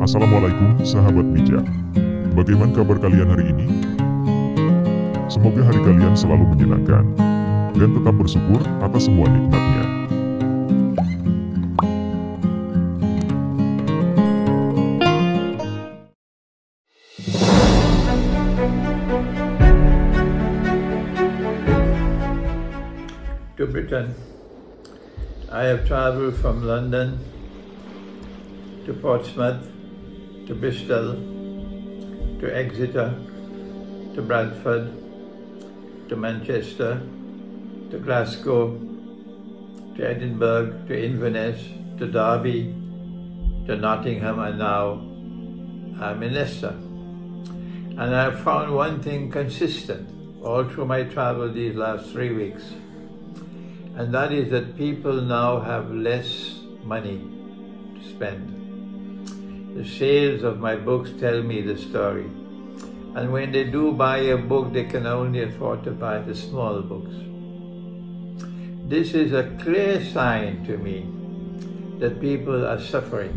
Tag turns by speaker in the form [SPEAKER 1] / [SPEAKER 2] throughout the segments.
[SPEAKER 1] Assalamualaikum sahabat bijak. Bagaimana kabar kalian hari ini? Semoga hari kalian selalu menyenangkan dan tetap bersyukur atas semua nikmatnya.
[SPEAKER 2] To Britain. I have travelled from London to Portsmouth, to Bristol, to Exeter, to Bradford, to Manchester, to Glasgow, to Edinburgh, to Inverness, to Derby, to Nottingham, and now I'm in Leicester. And I've found one thing consistent all through my travel these last 3 weeks. And that is that people now have less money to spend. The sales of my books tell me the story. And when they do buy a book, they can only afford to buy the small books. This is a clear sign to me that people are suffering,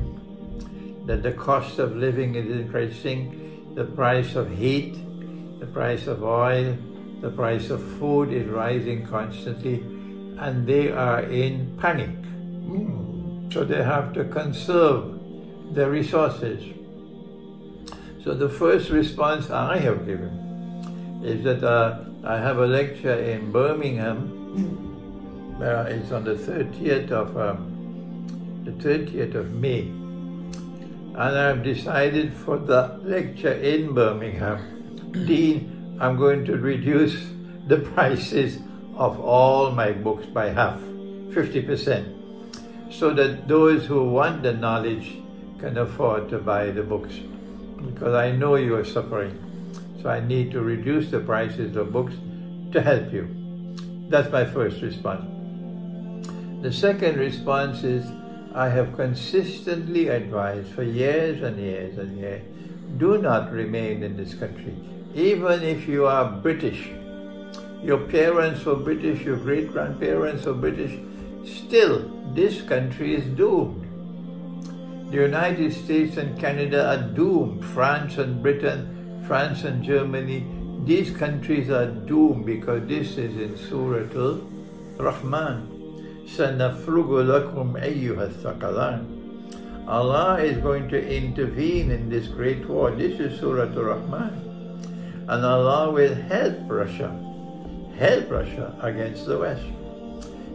[SPEAKER 2] that the cost of living is increasing, the price of heat, the price of oil, the price of food is rising constantly, and they are in panic. So they have to conserve their resources. So the first response I have given is that I have a lecture in Birmingham. It's on the 30th of May. And I've decided for the lecture in Birmingham, Dean, I'm going to reduce the prices of all my books by half, 50%, so that those who want the knowledge can afford to buy the books. Because I know you are suffering, so I need to reduce the prices of books to help you. That's my first response. The second response is, I have consistently advised for years and years and years, do not remain in this country. Even if you are British, your parents were British, your great-grandparents were British, still this country is doomed. The United States and Canada are doomed. France and Britain, France and Germany, these countries are doomed because this is in Surah Al-Rahman. سَنَفْرُغُ لَكُمْ أَيُّهَا الثَّقَلَانِ. Allah is going to intervene in this great war. This is Surah Al-Rahman. And Allah will help Russia against the West.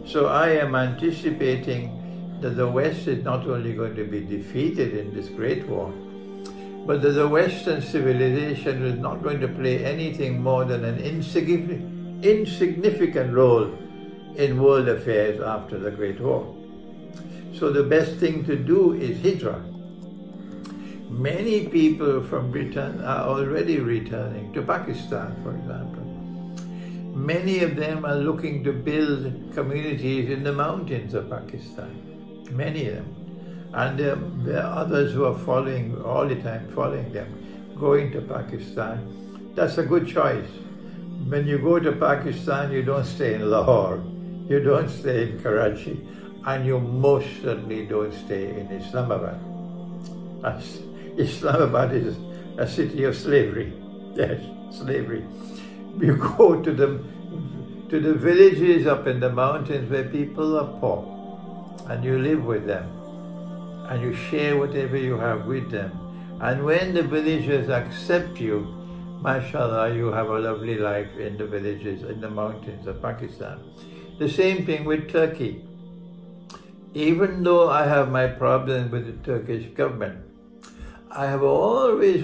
[SPEAKER 2] So I am anticipating that the West is not only going to be defeated in this great war, but that the Western civilization is not going to play anything more than an insignificant role in world affairs after the Great War. So the best thing to do is hijrah. Many people from Britain are already returning to Pakistan, for example. Many of them are looking to build communities in the mountains of Pakistan. Many of them. And there are others who are following, all the time following them, going to Pakistan. That's a good choice. When you go to Pakistan, you don't stay in Lahore, you don't stay in Karachi, and you most certainly don't stay in Islamabad. Islamabad is a city of slavery. Yes, slavery. You go to the villages up in the mountains where people are poor, and you live with them, and you share whatever you have with them. And when the villagers accept you, mashallah, you have a lovely life in the villages, in the mountains of Pakistan. The same thing with Turkey. Even though I have my problems with the Turkish government, I have always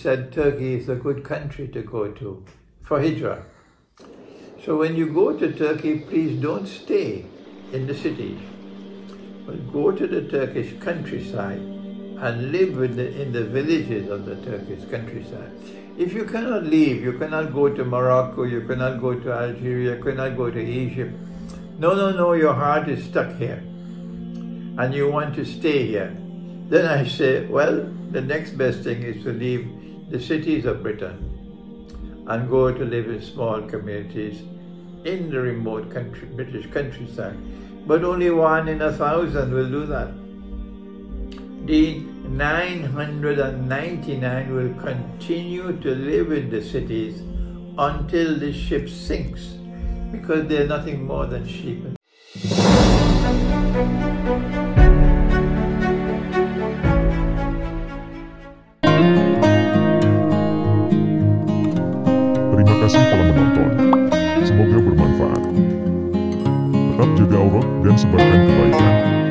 [SPEAKER 2] said Turkey is a good country to go to for hijrah. So when you go to Turkey, please don't stay in the cities, but go to the Turkish countryside and live in the villages of the Turkish countryside. If you cannot leave, you cannot go to Morocco, you cannot go to Algeria, you cannot go to Egypt. No, your heart is stuck here and you want to stay here. Then I say, well, the next best thing is to leave the cities of Britain and go to live in small communities in the remote British countryside. But only 1 in 1,000 will do that. 999 will continue to live in the cities until the ship sinks, because they're nothing more than sheep.
[SPEAKER 1] Terima kasih telah menonton. Semoga bermanfaat. Tetap jaga aurat dan sebarkan kebaikan.